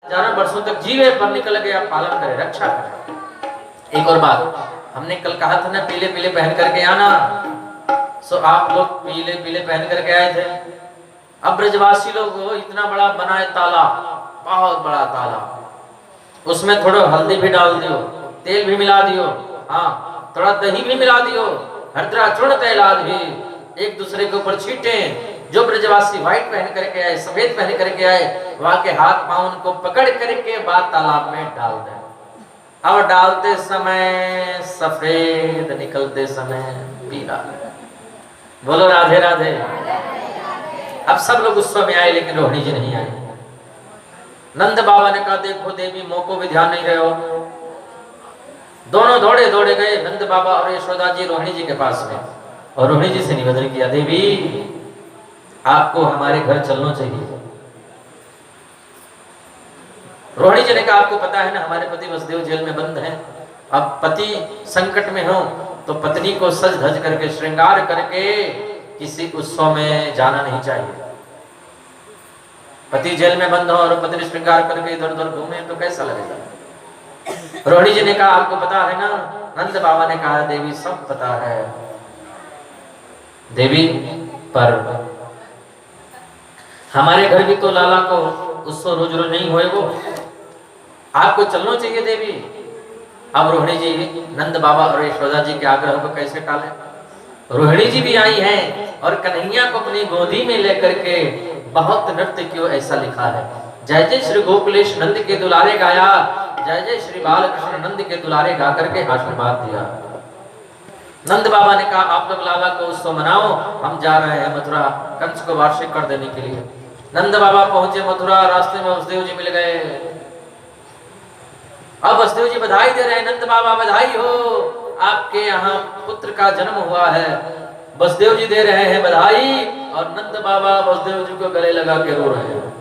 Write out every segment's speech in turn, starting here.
हजारों वर्षों तक जीवे पर निकल गया, पालन करे, रक्षा करे। एक और बात, हमने कल कहा था ना पीले पीले पहन करके आना, सो आप लोग पीले पीले पहन करके आए थे। अब ब्रजवासी लोग इतना बड़ा बनाए तालाब, बहुत बड़ा तालाब, उसमें थोड़ा हल्दी भी डाल दियो, तेल भी मिला दियो, हाँ थोड़ा दही भी मिला दियो, हरदरा चूर्ण तैलाद भी एक दूसरे के ऊपर छीटे। जो ब्रजवासी व्हाइट पहन करके आए, सफेद पहन करके आए, वहां के हाथ पांव उनको पकड़ करके बाद तालाब में डाल दें। अब डालते समय सफेद, निकलते समय पीला। बोलो राधे राधे। अब सब लोग उत्सव में आए लेकिन रोहिणी जी नहीं आए। नंद बाबा ने कहा देखो देवी मोह को भी ध्यान नहीं रहे हो। दोनों दौड़े दौड़े गए, नंद बाबा और यशोदा जी रोहिणी जी के पास में, और रोहिणी जी से निवेदन किया देवी आपको हमारे घर चलना चाहिए। रोहिणी जी ने कहा आपको पता है ना हमारे पति वसुदेव जेल में बंद हैं, अब पति संकट में हो तो पत्नी को सज धज करके श्रृंगार करके किसी उत्सव में जाना नहीं चाहिए। पति जेल में बंद हो और पत्नी श्रृंगार करके इधर उधर घूमे तो कैसा लगेगा। रोहिणी जी ने कहा आपको पता है ना। नंद बाबा ने कहा देवी सब पता है देवी, पर हमारे घर भी तो लाला को उत्सव रोज रोज नहीं होए, वो आपको चलना चाहिए देवी। अब रोहिणी जी नंद बाबा और यशोदा जी के आग्रह को कैसे टाले। रोहिणी जी भी आई हैं और कन्हैया को अपनी गोदी में लेकर के बहुत नृत्य क्यों, ऐसा लिखा है जय जय श्री गोकुलेश नंद के दुलारे गाया, जय जय श्री बालकृष्ण नंद के दुलारे गा करके आशीर्वाद दिया। नंद बाबा ने कहा आप लोग लाला को उत्सव मनाओ, हम जा रहे हैं मथुरा कंस को वार्षिक कर देने के लिए। नंद बाबा पहुंचे मथुरा, रास्ते में वसुदेव जी मिल गए। अब वसुदेव जी बधाई दे रहे हैं, नंद बाबा बधाई हो आपके यहाँ पुत्र का जन्म हुआ है। वसुदेव जी दे रहे हैं बधाई और नंद बाबा वसुदेव जी को गले लगा के रो रहे हैं।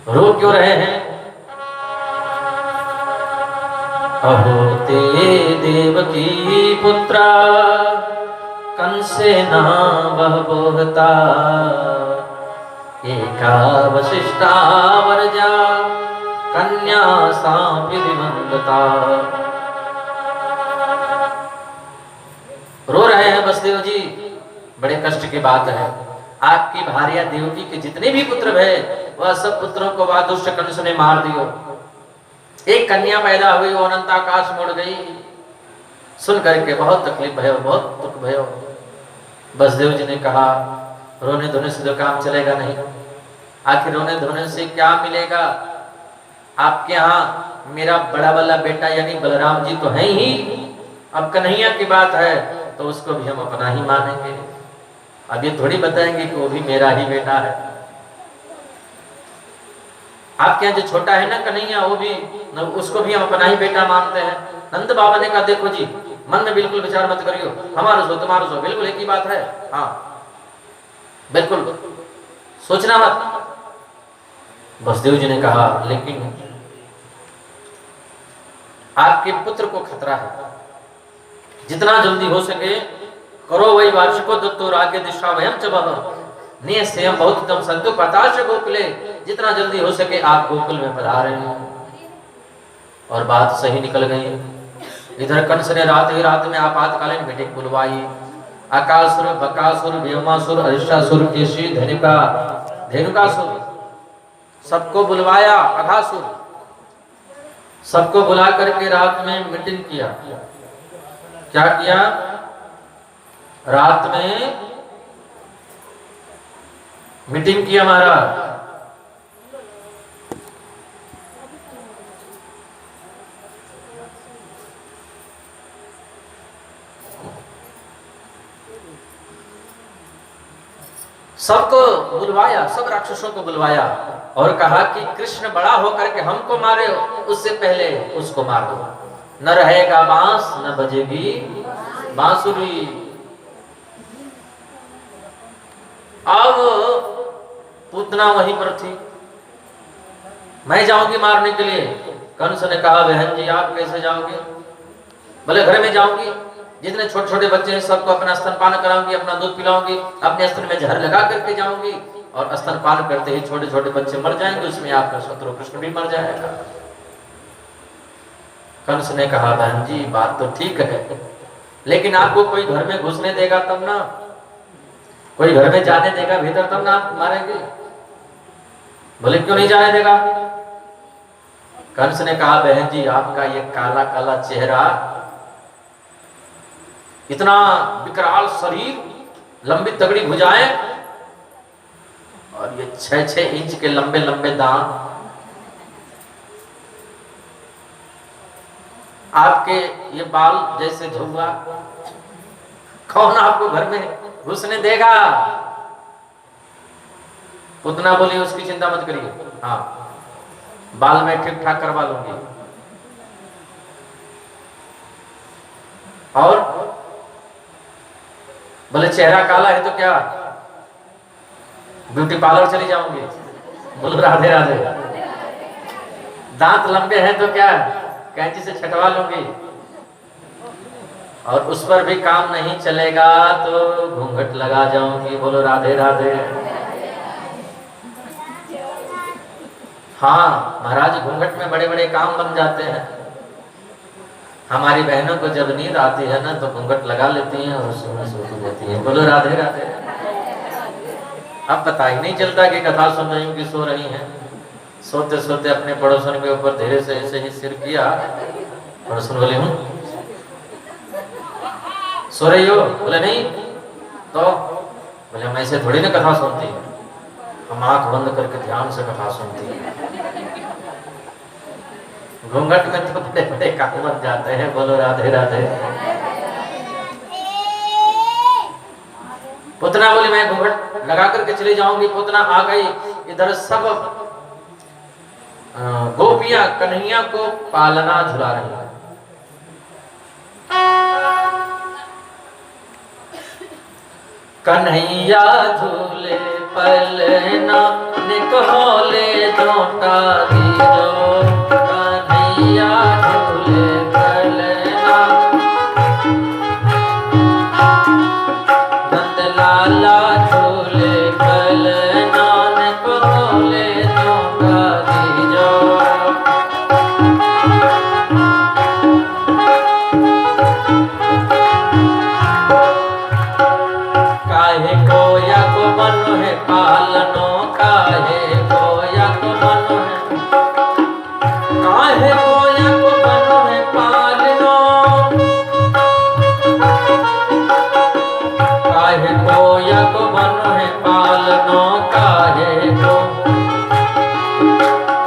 रो क्यों रहे हैं। अहो ते देवकी पुत्रा कंसे ना वह बोहता, एका वशिष्ठा वरजा कन्या सा विधिवंदता। रो रहे हैं वसुदेव जी, बड़े कष्ट की बात है। आपकी भार्या देवकी के जितने भी पुत्र है वह सब पुत्रों को वह दुष्ट कंस ने मार दियो। एक कन्या पैदा हुई, वो अनंत आकाश मुड़ गई। सुन करके बहुत तकलीफ भयो, बहुत दुख भयो। वसुदेव जी ने कहा रोने धोने से तो काम चलेगा नहीं, आखिर रोने धोने से क्या मिलेगा। आपके यहाँ मेरा बड़ा वाला बेटा यानी बलराम जी तो है ही, अब कन्हैया की बात है तो उसको भी हम अपना ही मानेंगे। अब ये थोड़ी बताएंगे कि वो भी मेरा ही बेटा है। आपके यहाँ जो छोटा है ना कन्हैया, वो भी उसको भी हम अपना ही बेटा मानते हैं। नंद बाबा ने कहा देखो जी मन में बिल्कुल विचार मत करियो, हमारा सो तुम्हारा सो बिल्कुल एक ही बात है, हाँ बिल्कुल सोचना मत। वसुदेव जी ने कहा लेकिन आपके पुत्र को खतरा है, जितना जल्दी हो सके करो वही वार्षिको दत्तो राज्य दिशा वयम च बह नियस्यम बहुतम संतु पताश गोकुले, जितना जल्दी हो सके आप गोकुल में पधारे। और बात सही निकल गई। इधर कंस ने रात ही रात में आपातकालीन मीटिंग बुलवाई। अकासुर, बकासुर, व्योमासुर, अरिष्टासुर, केशी, धेनुकासुर सबको बुलवाया। अघासुर सबको बुला करके रात में मीटिंग किया। क्या किया? रात में मीटिंग किया महाराज। सबको बुलवाया, सब राक्षसों को बुलवाया और कहा कि कृष्ण बड़ा होकर के हमको मारे उससे पहले उसको मार दो। न रहेगा बांस न बजेगी बांसुरी। अब पूतना वहीं पर थी, मैं जाऊंगी मारने के लिए। कंस ने कहा बहन जी आप कैसे जाओगे? बोले घर में जाऊंगी, जितने छोटे छोटे बच्चे हैं सबको अपना स्तनपान कराऊंगी, अपना दूध पिलाऊंगी, अपने स्तन में जहर लगा करके जाऊंगी, और स्तनपान करते ही छोटे छोटे बच्चे मर जाएंगे, उसमें आपका शत्रु कृष्ण भी मर जाएगा। कंस ने कहा बहन जी बात तो ठीक है, लेकिन आपको कोई घर में घुसने देगा तब ना, कोई घर में जाने देगा भीतर तब ना आप मारेंगे। बोले क्यों नहीं जाने देगा? कंस ने कहा बहन जी आपका ये काला काला चेहरा, इतना विकराल शरीर, लंबी तगड़ी भुजाएं और ये 6-6 इंच के लंबे लंबे दांत, आपके ये बाल जैसे झुआ, कौन आपको घर में घुसने देगा? पुतना बोली उसकी चिंता मत करिए, हाँ बाल मैं ठीक ठाक करवा लूंगी। और बोले चेहरा काला है तो क्या ब्यूटी पार्लर चली जाऊंगी? बोलो राधे राधे। दांत लंबे हैं तो क्या कैंची से छटवा लूंगी? और उस पर भी काम नहीं चलेगा तो घूंघट लगा जाऊंगी। बोलो राधे राधे। हाँ महाराज घूंघट में बड़े बड़े काम बन जाते हैं। हमारी बहनों को जब नींद आती है ना तो घूंघट लगा लेती हैं और सोने सो जाती हैं। बोलो राधे राधे। अब पता ही नहीं चलता कि कथा सुन रही हूँ कि सो रही हैं। सोते सोते अपने पड़ोसन के ऊपर धीरे से ऐसे ही सिर किया, पड़ोसन बोले हूँ सो रही हो? बोले नहीं तो बोले हम ऐसे थोड़ी ना कथा सुनती, हम आंख बंद करके ध्यान से कथा सुनती है। घूंघट में तो बड़े बड़े काम बन जाते हैं। बोलो राधे राधे। पुतना बोली मैं घूंघट लगा करके चली जाऊंगी। पुतना आ गई, इधर सब गोपियां कन्हैया को पालना झुला रही है। कन्हैया झूले पलना निकोले जोटा दीजो, कन्हैया झूले पलना नंद लाला झूले पलना निकोले जोटा दीजो। काहे कोया को मनो है पालनो, काहे कोया को मनो है, काहे कोया को मनो है पालनो, काहे कोया को मनो है पालनो, काहे को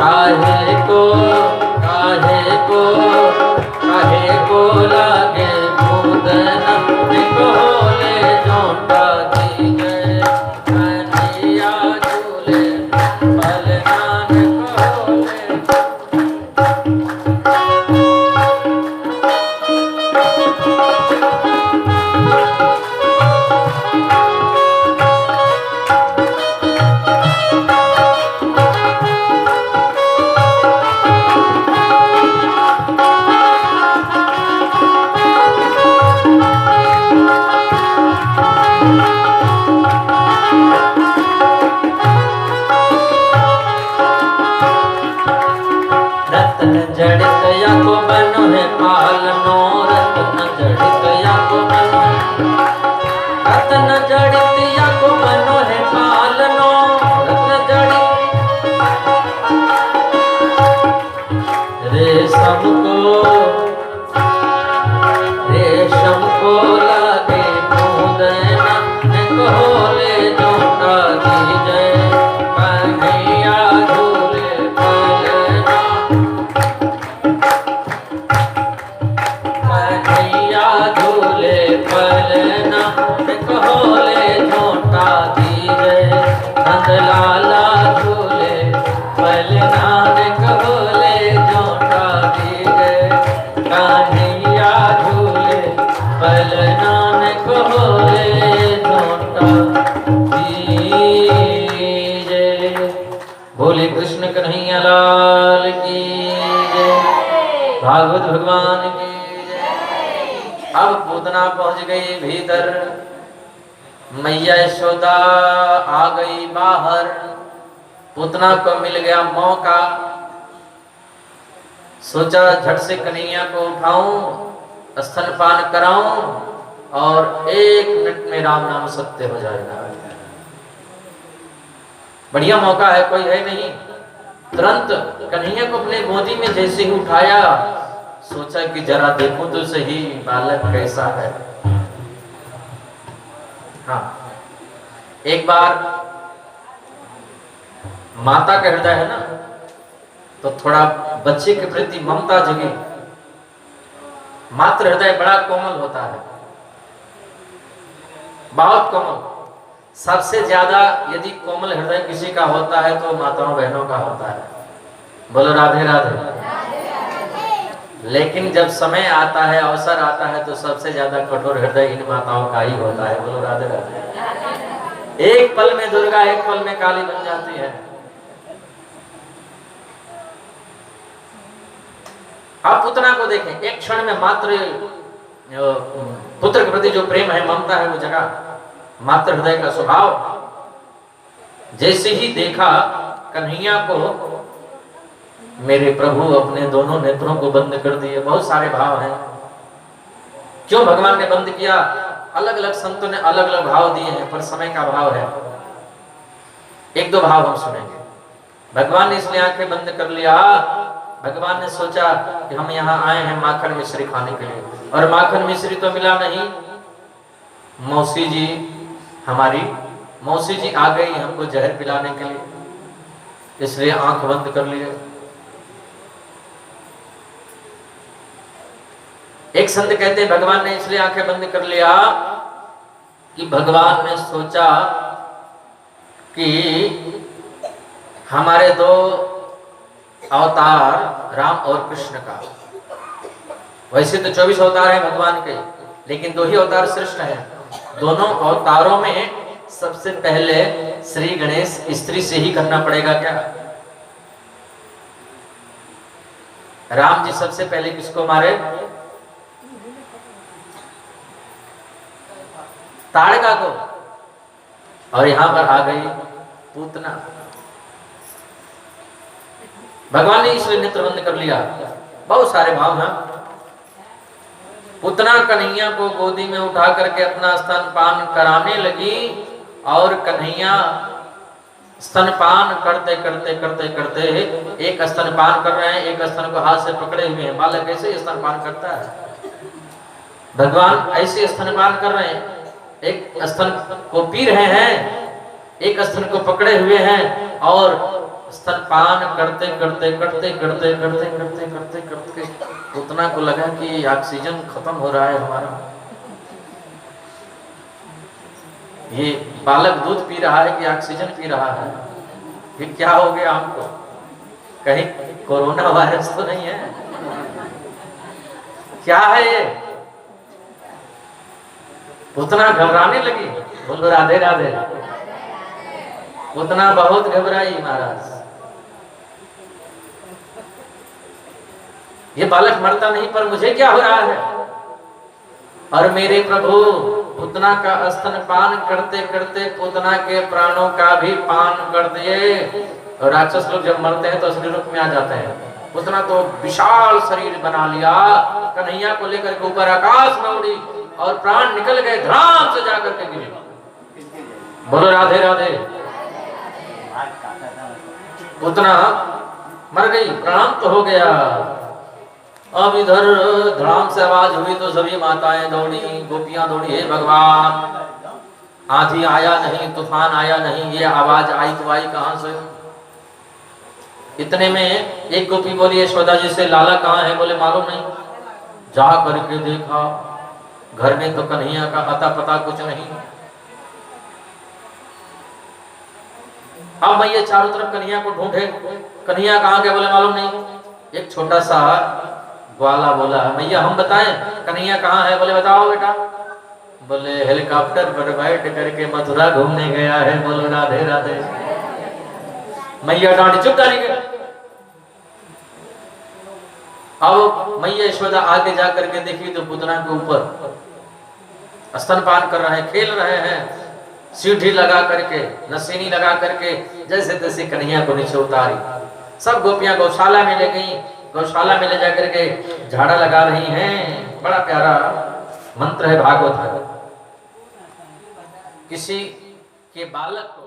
काहे को काहे को काहे को लागे मुदना निकोले जोटा दीजे, कन्हैया झूले पलना निकोले। रत्न जड़ित या को बनो है पालनो, रत्न जड़ित या को बनो है, रत्न जड़ित या को बनो है पालनो, रत्न जड़ित रेशम को लागे मुदना निकोले जोटा दीजे, कन्हैया झूले पलना, कन्हैया झूले पलना निकोले जोटा दीजे, नंद लाला झूले पलना निकोले जोटा दीजे, कन्हैया झूले पलना निकोले जोटा दीजे। बोले कृष्ण कन्हैया लाल की जय, भागवत भगवान की जय। अब पूतना पहुंच गई भीतर, मैया यशोदा आ गई बाहर, पूतना को मिल गया मौका, सोचा झट से कन्हैया को उठाऊं, स्तनपान कराऊं और 1 मिनट में राम नाम सत्य हो जाएगा। बढ़िया मौका है, कोई है नहीं। तुरंत कन्हैया को अपने गोदी में जैसे ही उठाया, सोचा कि जरा देखूं तो सही बालक कैसा है। हाँ, एक बार माता का हृदय है ना, तो थोड़ा बच्चे के प्रति ममता जगी। मातृ हृदय बड़ा कोमल होता है, बहुत कोमल। सबसे ज्यादा यदि कोमल हृदय किसी का होता है तो माताओं बहनों का होता है। बोलो राधे राधे। लेकिन जब समय आता है, अवसर आता है, तो सबसे ज्यादा कठोर हृदय इन माताओं का ही होता है। बोलो राधे राधे। एक पल में दुर्गा, एक पल में काली बन जाती है। आप पूतना को देखें, एक क्षण में मात्र पुत्र के प्रति जो प्रेम है, ममता है, वो जगह मातृ हृदय का स्वभाव। जैसे ही देखा कन्हैया को, मेरे प्रभु अपने दोनों नेत्रों को बंद कर दिए। बहुत सारे भाव हैं, क्यों भगवान ने बंद किया? अलग अलग संतों ने अलग अलग भाव दिए हैं, पर समय का भाव है। 1-2 भाव हम सुनेंगे। भगवान ने इसलिए आंखें बंद कर लिया, भगवान ने सोचा कि हम यहाँ आए हैं माखन मिश्री खाने के लिए, और माखन मिश्री तो मिला नहीं। मौसी जी, हमारी मौसी जी आ गई हमको जहर पिलाने के लिए, इसलिए आंख बंद कर लिए। एक संत कहते हैं भगवान ने इसलिए आंखें बंद कर लिया कि भगवान ने सोचा कि हमारे 2 अवतार राम और कृष्ण का, वैसे तो 24 अवतार हैं भगवान के, लेकिन 2 ही अवतार श्रेष्ठ हैं। दोनों अवतारों में सबसे पहले श्री गणेश स्त्री से ही करना पड़ेगा क्या? राम जी सबसे पहले किसको मारे? ताड़का को, और यहां पर आ गई पूतना। भगवान ने इसलिए नेत्र बंद कर लिया। बहुत सारे भाव हैं। पूतना कन्हैया को गोदी में उठा करके अपना स्तनपान कराने लगी, और कन्हैया स्तनपान करते करते करते करते एक स्तनपान कर रहे हैं, एक स्तन को हाथ से पकड़े हुए हैं। बालक ऐसे स्तनपान करता है, भगवान ऐसे स्तनपान कर रहे हैं। एक स्तन को पी रहे हैं, एक स्तन को पकड़े हुए हैं, और स्तनपान करते करते करते करते करते करते करते करते पूतना को लगा कि ऑक्सीजन खत्म हो रहा है हमारा। ये बालक दूध पी रहा है कि ऑक्सीजन पी रहा है? फिर क्या हो गया हमको? कहीं कोरोना वायरस तो नहीं है? क्या है ये? पूतना घबराने लगी। बोलो राधे राधे। पूतना बहुत घबराई महाराज। ये बालक मरता नहीं, पर मुझे क्या हो रहा है? और मेरे प्रभु पूतना का स्तनपान करते करते पूतना के प्राणों का भी पान कर दिए। और राक्षस लोग जब मरते हैं तो असली रूप में आ जाते हैं। पूतना तो विशाल शरीर बना लिया, कन्हैया को लेकर के ऊपर आकाश में उड़ी, और प्राण निकल गए, धड़ाम से जाकर के गिरे। बोलो राधे राधे। पूतना मर गई, प्रणाम तो हो गया। अब इधर धड़ाम से आवाज हुई तो सभी माताएं दौड़ी, गोपियां दौड़ी, हे भगवान, आंधी आया नहीं, तूफान आया नहीं, ये आवाज आई तो आई कहां से? इतने में एक गोपी बोली यशोदा जी से, लाला कहाँ है? बोले मालूम नहीं। जा करके देखा, घर में तो कन्हैया का अता पता कुछ नहीं। अब मैया चारों तरफ कन्हैया को ढूंढे, कन्हैया कहाँ गया? बोले मालूम नहीं। एक छोटा सा ग्वाला बोला, मैया हम बताएं कन्हैया कहाँ है? बोले बताओ बेटा। बोले हेलीकॉप्टर पर बैठ करके मथुरा घूमने गया है। बोलो राधे राधे। मैया डांटी, चुप डाली गया। अब मैया यशोदा आगे जाकर के देखी तो पूतना के ऊपर स्तनपान कर रहे हैं, खेल रहे हैं, सीढ़ी लगा करके, नसीनी लगा करके जैसे तैसे कन्हैया को नीचे उतारी। सब गोपियां गौशाला में ले गई, गौशाला में ले जाकर के झाड़ा लगा रही हैं। बड़ा प्यारा मंत्र है भागवत का। किसी के बालक को